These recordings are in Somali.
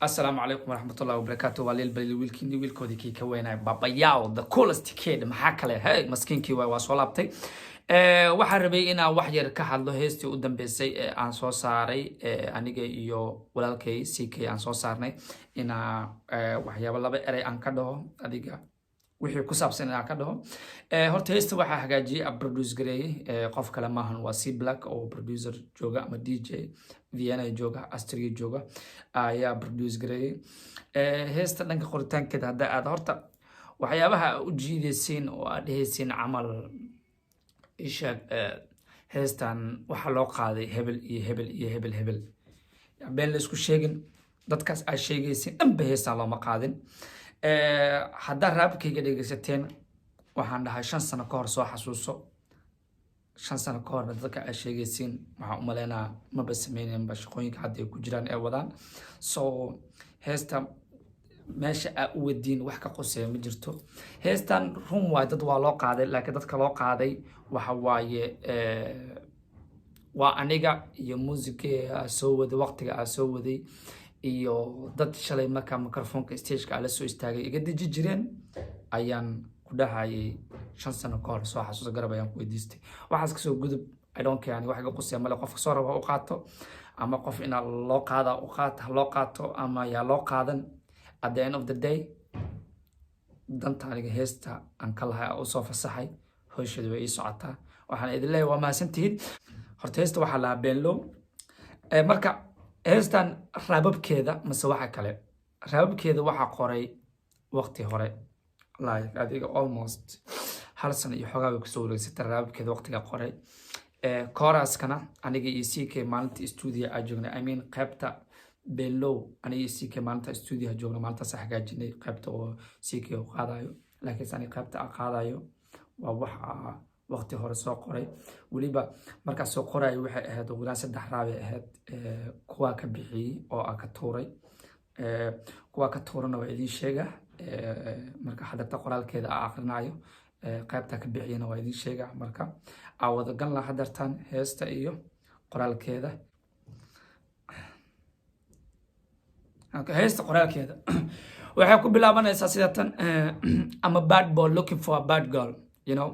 السلام عليكم ورحمة الله وبركاته والليل بليل ويلكيني ويلكودي كي كويناي بابا ياو the coolest kid maxaa kale hey maskiinkii waa soo laabtay waxaan rabay inaan wax yar ka hadlo heestii u dambeysay ee aan soo saaray aniga iyo walaalkay CK aan soo saarnay inaa waxyaabo laba eray aan ka dhaho adiga wixii ku saabsan inaan ka dhaho horta heesta waxaa hagaajiyay a produce gareeyay qof kale maahan waa C Black oo producer jooga ama DJ Vienna jooga Austria jooga ayaa produce gareeyay heesta dhanka qoritaankeeda hadda aad horta waxyaabaha u jiidaysiin oo aad dhehaysiin camal isha heestan waxa loo qaaday hebel iyo hebel iyo hebel been la isku sheegin dadkaas ay sheegaysiin dhanba heestan looma qaadin haddaa raabkayga dhegaysateen waxaan dhahay 5 sano ka hor soo xasuuso 5 sano ka hor dadka ay sheegaysiin waxaan u maleynaa maba sameyneenba shaqooyinka hadda ay ku jiraan ee wadaan so heesta meesha ay u wadiin wax ka qoseeya ma jirto heestan run waay dad waa loo qaaday laakiin dadka loo qaaday waxa waaye waa aniga iyo muusiga soo waday waqtiga soo waday iyo dad shalay marka microphone stage-ka la soo istaagay iga diji jireen ayaan ku dhahayay 5 sano ka hor soo xasuuso garab ayaan ku weydiistay waxaas ka soo gudub I don't care wax ka qosay male qof soo rabo u qaato ama qof in loo qaada u qaato ama yaa loo qaadan at the end of the day danta aniga heesta aan ka lahay oo soo fasaxay hooshadu way ii socotaa waxaan idin leeyahay waa mahadsantihiin horta heesta waxaa la beenlo marka heestan raababkeeda mase waxa kale raababkeeda waxa qoray waqti hore like adiga almost hal sano iyo xogaa way kusoo wareegsatay raababkeeda waqtiga qoray chorus-kana aniga iyo CK maalinta studio aan joognay I mean qaybta below aniga iyo CK maalinta studio joogna maalinta sax hagaajinay qaybta oo CK u qaadayo laakiin ani qaybta aan qaadayo waa waxa waqti hore soo qoray waliba marka soo qoray waxay ahayd ugu 3 raabi ahayd kuwa ka bixiyay oo aan ka tuuray kuwa ka tuurana waa idin sheega marka hadda qoraalkeeda aan aqrinayo qaybta ka bixiyana waa idin sheega marka aan wada gan la hadartan heesta iyo qoraalkeeda heesta qoraalkeeda waxay ku bilaabanaysaa sida tan I'm a bad boy looking for a bad girl you know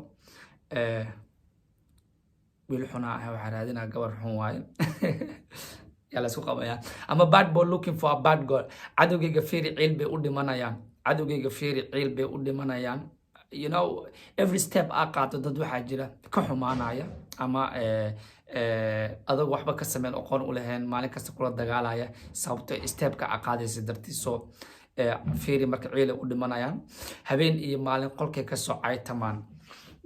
wiil xuna ah waxa raadinaa gabar xun waaye yalla isku qabaya I'm a bad boy looking for a bad girl cadowgayga fiiri ciil bay u dhimanayaan cadowgayga fiiri ciil bay u dhimanayaan you know every step I qaato dad waxa jira ka xumaanaya ama adag waxba ka sameyn aqoon u lahayn maalin kasta kula dagaalaya sababtoo step-ka qaadaysa dartiiso fiiri marka ciil u dhimanayaan habeen iyo maalin qolkay ka soo caytamaan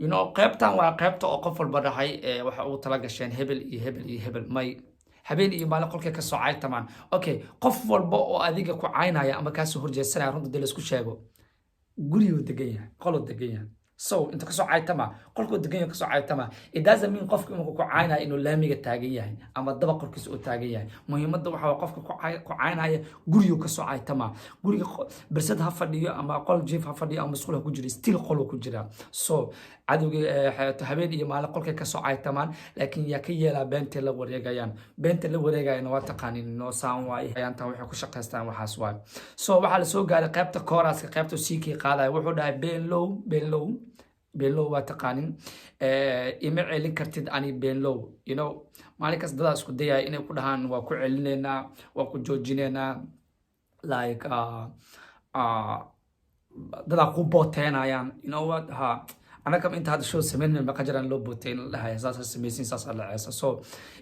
you know qaybtan waa qaybta oo qof walba dhahay waxa uu tala gasheen hebel iyo hebel iyo hebel may habeen iyo maalin qolkay ka soo caytamaan okay qof walba oo adiga ku caynaya ama ka soo horjeesanaya runta dil isku sheego guriyo degan yahay qolo degan yahay so inta ka soo caytama qolku degan yahay ka soo caytama it doesn't mean qofku inuu ku caynaya inuu laamiga taagan yahay ama daba qorkiisa uu taagan yahay muhiimadda waxa waa qofka ku caynaya guriyo ka soo caytama guriga bersad ha fadhiyo ama qol jiif ha fadhiyo ama masquul ha ku jiro still qolo ku jira so cadowga habeen iyo maalin qolkay ka soo caytamaan laakiin yaa ka yeelaa beenta la wareegayaan waa taqaanin noo saan waay ayaanta waxay ku shaqaystaan waxaas waay so waxaa la soo gaaray qaybta chorus-ka qaybta CK qaadaya wuxuu dhahay beenlow waa taqaanin ima celin kartid ani beenlow you know maalin kasta dadaa isku dayaya inay ku dhahaan waa ku celineynaa waa ku joojinaynaa like dadaa ku booteynayaan you know what أنا كم أنت هذا شو سمين ما قدر أن لو بوتين لها أساس سميسين أساس على أساس so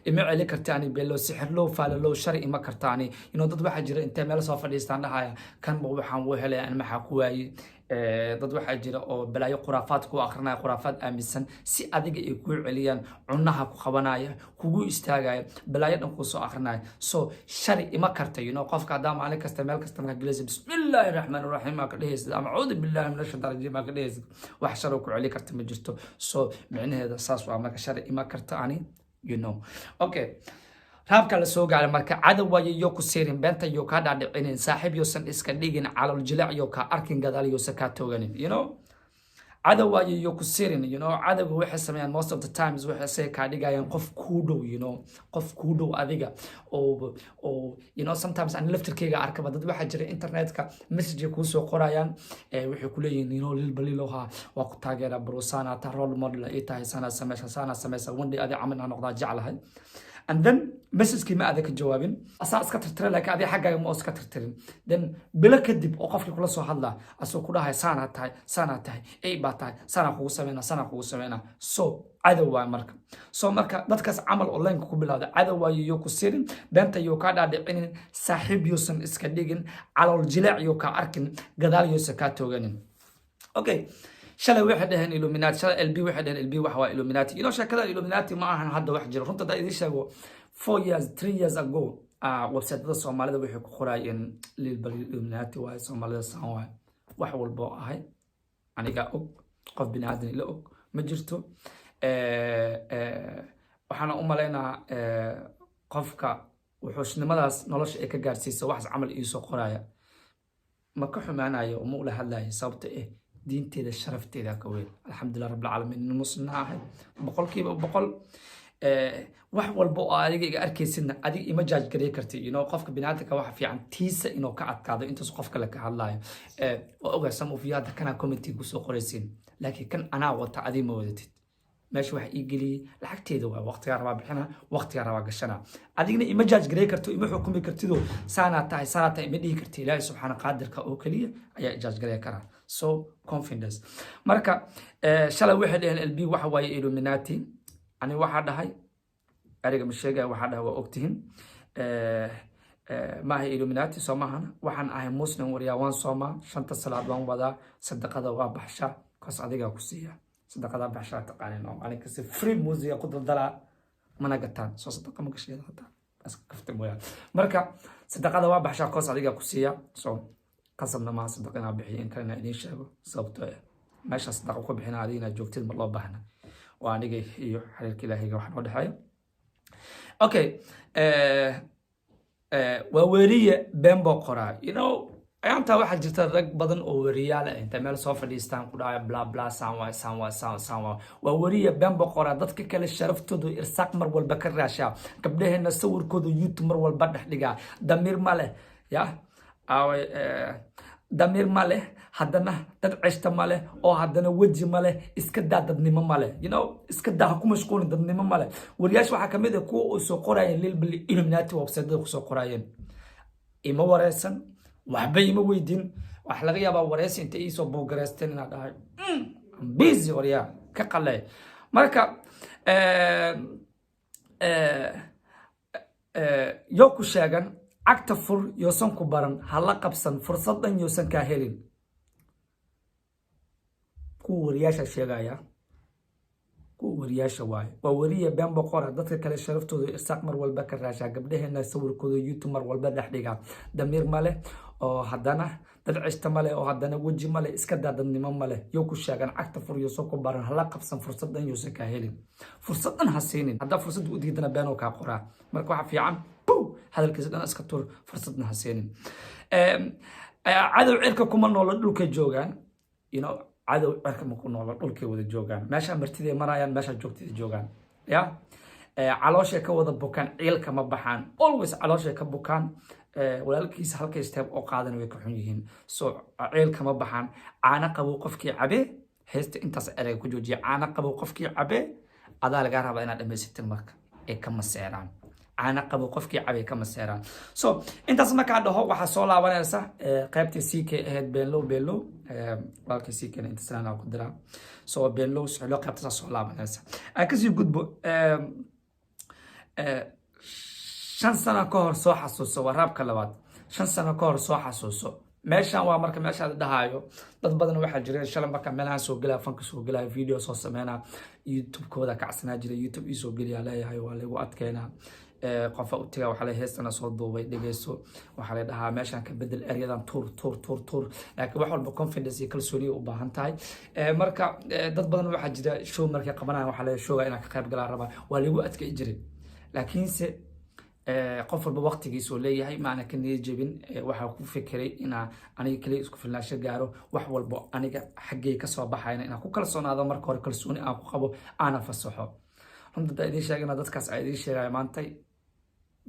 إما علي كرتاني بلو سحر لو فعل لو شرع إما كرتاني إنه ضد واحد جرى أنت مال صافر يستعند هاي كان بوحان وهلا أنا ما حكواي ضد واحد جرى أو بلاي خرافات كو آخرنا خرافات أمسن سي أديك يكون عليا عنها كو خبنايا كو استاجاي بلاي نقص آخرنا so شرع إما كرت you know قف قدام عليك استعمال جلس بسم الله الرحمن الرحيم ما كديس أعوذ بالله من الشيطان الرجيم ما كديس وحشرك عليك كرت ما جرتو so معناه هذا أساس وعمك شرع إما كرتاني you know okay raabka la soo gaaray marka cadow way iyo ku seerin beenta iyo ka dhaadhicin saaxiib yoosan iska dhigin calal jilaac iyo ka arkin gadaal iyo ka tooganin you know cadow waayo iyo ku sirin, cadowga waxay sameeyaan most of the times waxay say ka dhigayaan qof kuu dhow, qof kuu dhow adiga oo sometimes aan laftirkeyga arkaba dad waxaa jira internetka message kuu soo qorayaan waxay ku leeyihiin lil baliloha waa ku taageera brosana ta role model ay tahay sana sameysa one day adi camal aan noqdaa jeclahay, and then message ma aad ka jawaabin asaa iska tirtiray laakiin adi xaggaaga ma iska tirtirin, then bilo kadib oo qofkii kula soo hadlaa asoo ku dhahay saana tahay ay baa tahay sana kugu sameynaa so cadow waa marka dadkaas camal online ku bilowda cadow waayo iyo ku sirin beenta iyo ka dhaadhicinin saaxiib yuusan iska dhigin calool jilaac iyo ka arkin gadaal yuusan ka tooganin. Okay, shalay waxay dhaheen Illuminati, shalay LB waxay dhaheen LB waxa waa Illuminati. Shakada Illuminati ma ahan hadda wax jiro. Runta idin sheego 3 years ago website-da Soomaalida waxay ku qorayeen Illuminati waa Soomaalida san waa wax walbo ahay aniga og qof bini'aadan ila og ma jirto. waxaan u maleynaa qofka wuxuusnimadaas nolosha ay ka gaarsiiso wax camal iyo soo qoraya ma ka xumaanayo ma ula hadlayo sababta diinteeda sharafteeda ka weyn alxamdulillah rabbil caalamiin muslimna ahay boqolkiiba boqol wax walba oo adiga iga arkaysidna adiga ima judge gareey kartid qofka bini'aadamka waxa fiican tiisa inuu ka adkaado intaas qof kale ka hadlayo oo ogaa some of you hadda kana comment ku soo qoraysiin laakiin kan anaa wata adiga ma wadatid meesha wax ii geliyay lacagteeda waa waqtiga rabaa bixina waqtiga rabaa gashana adigna ima judge gareey karto ima xukumi kartido saana tahay ima dhihi kartid ilaahay subxaanahu qaadirka oo kaliya ayaa judge gareey kara so confidence marka shalay waxay dhaheen LB waxa waaye Illuminati ani waxa dhahay ariga ma sheegay waxa dhahay waa ogtihin ma ahay Illuminati soo maahan waxaan ahay muslim wariyaan sooma shanta salaad waan wadaa sadaqada waa baxsha kaas adiga ku siiya sadaqada baxsha taqaaneen oo aniga si free music ku daldala mana gataan soo sadaqa ma gashay hada aska kafta mooya marka sadaqada waa baxsha kaas adiga ku siiya so qasabna ma sadaqana bixiyeen kana idin sheego sababtoo meesha sadaqa ku bixina adiina joogtid ma loo baahna waa aniga iyo xiriirka Ilaahiga waxaan u dhaxay. Okay, waa wariye bembo qoraa ayaanta waxa jirta rag badan oo wariyaal ah inta meel soo fadhiistaan ku dhaay bla bla sanwa waa wariye bembo qoraa dadka kale sharaftooda irsaaq mar walba ka raasha gabdhaheena sawirkooda YouTube mar walba dhex dhiga damir ma leh damir ma leh haddana dad ceshta ma leh oo haddana weji ma leh iska daa dadnimo ma leh iska daa ku mashquulin dadnimo ma leh wariyaasha waxaa kamid ah kuwa oo soo qorayeen Illuminati website-da ku soo qorayeen ima wareysan waxba ima weydiin wax laga yaabaa wareysi inta ii soo buugareysteen inaad dhahay busy wariyaa ka qalay marka yoo ku sheegan cagta fur yoosan ku baran hala qabsan fursadan yoosan ka helin ku wariyaasha sheegaya ku wariyaasha waay waa wariye bembo qora dadka kale sharaftooda irsaaq mar walba ka raasha gabdhaheena sawirkooda YouTube mar walba dhex dhiga damir male oo haddana dad cishta male oo haddana weji male iska daa dadnimo male yoo ku sheegan cagta fur yoosan ku baran hala qabsan fursadan yoosan ka helin fursadan ha siinin hadda fursad u diidana been oo ka qoraa marka waxa fiican hadalkiisa dhan iska tur fursadna ha siinin cadow cirka kuma noola dhulka joogaan cadow cirka ma ku noola dhulka wada joogaan meesha martida marayaan meesha joogtida joogaan caloosha ka wada bukaan ciilka ma baxaan always caloosha ka bukaan walaalkiisa halka step oo qaadan way ka xun yihiin so ciilka ma baxaan caana qabo qofkii cabe heesta intaas erey ku joojiya caana qabo qofkii cabe adaa laga rabaa inaad dhamaysatin marka ay ka maseeraan caana qabo qofkii cabe ka maseeraan so intaas marka dhaho waxa soo laabanaysa qaybtii CK aheyd beenlow walaalkii CK inta sanana ku dira so beenlow soo qaybtaas soo laabanaysa aan kasii gudbo 5 sano ka hor soo xasuuso waraabka labaad 5 sano ka hor soo xasuuso meeshan waa marka meesha dhahayo dad badan waxa jiray shalay marka meelaha soo galaa fanka soo galaa video soo sameeyna YouTube kooda ka casnaa jiray YouTube isoo galiya leeyahay waa lagu adkeena qof u tiga waxa la heestana soo duubay dhageyso waxa la dhahaa meeshan ka bedel eryadan tur laakiin wax walba confidence iyo kalsooni u baahan tahay marka dad badan waxa jira show markay qabanayaan waxa la show inaan ka qayb galaa raba waa lagu adkay jiray laakiin se qof walba waqtigiisuu leeyahay maana ka niyad jebin waxaa ku fikiray inaa aniga kaliya isku filnaansho gaaro wax walbo aniga xaggay kasoo baxayna inaan ku kalsoonaado marka hore kalsooni aan ku qabo aana fasaxo runta haddaa idiin sheegana dadkaas aa idiin sheegaya maantay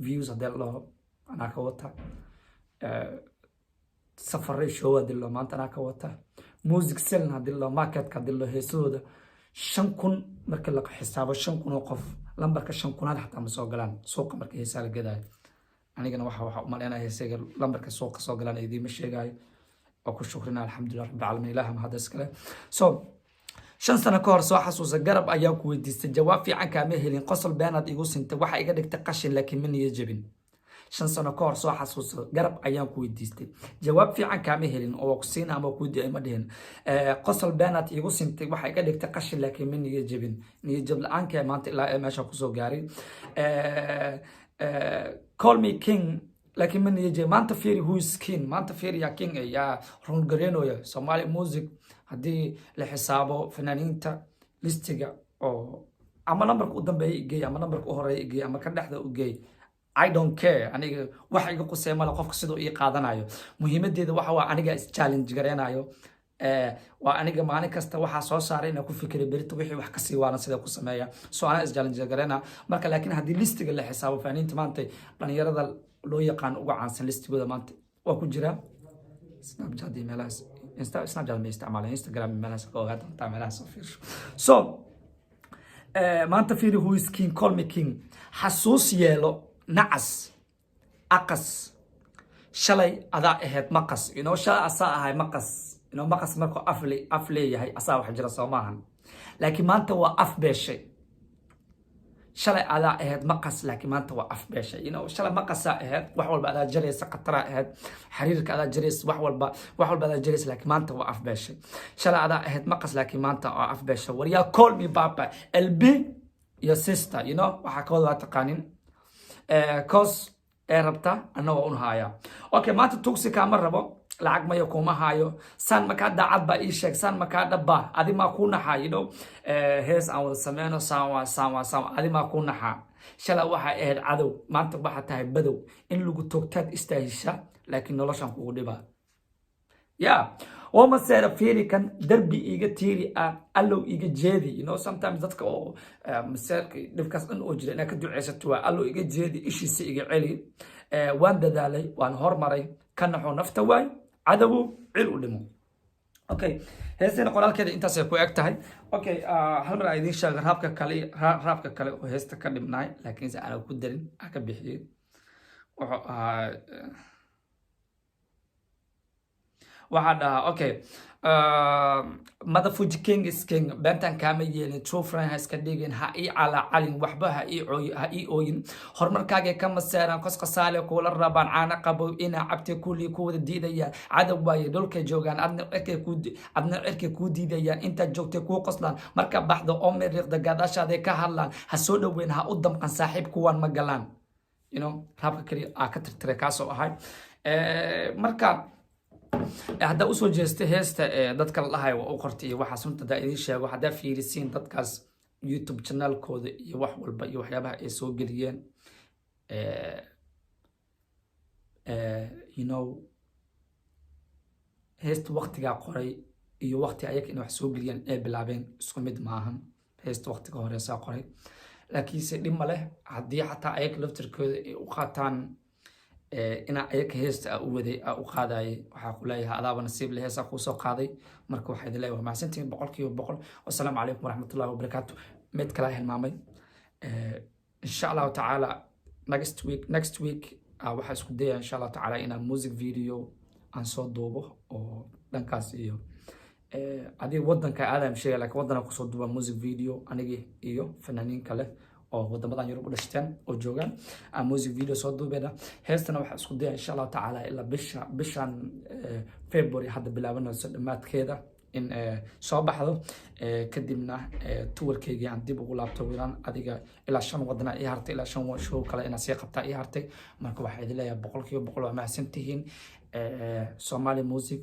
views haddii la dhaho anaa ka wata safaray show haddii la dhaho maanta anaa ka wata music selling haddii la dhaho marketka haddii la dhaho heesahooda 5,000 marka la xisaabo 5,000 oo qof lambarka 5,000 xataa ma soo galaan suuqa marka heesaa la gadayo anigana waxa u maleynaya heesayga lambarka suuqa soo galaan idiima sheegayo oo ku shukrina alxamdulilah rabbil caalamiin ilaaha mahad iskale so 5 sano ka hor soo xasuusa garab ayaa ku weydiistay jawaab fiican kaama helin qosol beenaad igu sintay waxa iga dhigtay qashin laakiin ma niyad jebin 5 sano ka hor soo xasuusa garab ayaan ku weydiistay jawaab fiican kaama helin oo ku siin ama ku diiday ma dhihin qosol beenaad igu sintay waxa iga dhigtay qashin laakiin ma niyad jebin niyad jab la'aanka maanta ilaa meesha ku soo gaaray call me king laakiin ma niyad jebin maanta fiiri who is king maanta fiiri ya king ya run gareenooya Somali music haddii la xisaabo fanaaniinta listiga oo ama nambarka u dambeeya igey ama nambarka u horeeya igey ama ka dhexda u geey I don't care aniga waxa iga qusay mala qofka sidoo ii qaadanayo muhiimadeeda waxa waa aniga is challenge gareenayo waa aniga maalin kasta waxa soo saaray inaan ku fikiro berito wixii wax ka sii waalan sida ku sameeya soo ana is challenge gareena marka laakiin haddii listiga la xisaabo fanaaniinta maanta dhalinyarada loo yaqaan uga caansan listigooda maanta waa ku jira Snapchat meelahaas Snapchat ma isticmaalay Instagram meelahaas ka ogaad inta meelahaas fiirsho so maanta fiiri who is king call me king xasuus yeelo nacas aqas shalay adaa ahayd maqas shalay asaa ahay maqas maqas markuu af leeyahay asaa wax jira soo maahan laakiin maanta waa af beeshay shalay adaa ahayd maqas laakiin maanta waa af beeshay shalay maqasaa ahayd wax walba adaa jaraysa qatara ahayd xiriirka adaa jaraysa wax walba adaa jaraysa laakiin maanta waa af beeshay shalay adaa ahayd maqas laakiin maanta waa af beeshay war yaa call me papa LB iyo sister waxaa ka wada taqaanin cause ee rabta anagoo un haya okay maanta tugsi kaama rabo lacag mayo kuma hayo san markaa daacad baa ii sheeg san markaa dhaba adi maa ku naxa hees aan wada sameyno saan adi maa ku naxa shala waxa ahayd cadow maanta waxa tahay badow in lagu toogtaad istaahisha laakiin noloshan kugu dhibaa وما سير فيري كان دربي إيجا تيري ألو إيجا جيدي sometimes dadka oo مسيرك دفكاس إن أجري أنا كدو عيشتوا ألو إيجا جيدي إيشي سي إيجا علي وان دالي وان هرمري كان نحو نفتواي عدو علو لمو أوكي هستين قرال كده أنت سيكو أكتهي أوكي هل مرة أيدين شاغر رابكا كالي وهستا كلمناي لكن إذا أنا كدرين أكبحي waxaa dhahaa okay motherfuji king is king bentan kaama yeelin true friend ha iska dhigin ha ii calacalin waxba ha ii ooyin horumarkaagay ka maseeraan kos qasaale kuula rabaan caana qabow inaa cabtay kullii ku wada diidayaan cadow waaye dhulkay joogaan adna cirkay kuu diidayaan intaad joogtay kuu qoslaan marka baxdo oo miriiqda gaadaashaaday ka hadlaan ha soo dhoweyn ha u damqan saaxiib kuwaan ma galaan raabka kaliya aa ka tirtiray kaasoo ahay marka haddaa usoo jeestay heesta dadka la dhahay waa u qortay iyo waxaas runta haddaa idiin sheego haddaa fiirisiin dadkaas YouTube channelkooda iyo wax walba iyo waxyaabaha ay soo geliyeen heesta waqtigaa qoray iyo waqti ayaga in wax soo geliyeen ay bilaabeen isku mid maahan heesta waqtiga horeysaa qoray laakiinse dhib ma leh haddii xataa ayaga laftirkooda ay u qaataan inaa ayaga heesta u waday u qaadayay waxaa ku leeyahay adaaba nasiib leh heesaa kuu soo qaaday marka waxaa idin leeyahay mahadsantihiin 100% wasalaamu calaykum waraxmatullahi wabarakaatu mid kala hilmaamay insha allahu tacaala next week waxaa isku dayaya insha allahu tacaala inaan music video aan soo duubo oo dhankaas iyo adiga wadanka aadam sheegay laakiin wadana kusoo duuba music video anigi iyo fanaaniin kale oo wadamadan Yurub u dhashteen oo joogan music video soo duubena heestana waxa isku dayay insha Allah taala ila bishan February hadda bilaabanayso dhamaadkeeda in soo baxdo kadibna tourkeyga aan dib ugu laabto wiilan adiga ila 5 wadana ay hartay ila 5 show kale ina sii qabtaa ay hartay marka waxa idin leeyahay 100% waa mahadsantihiin Somali music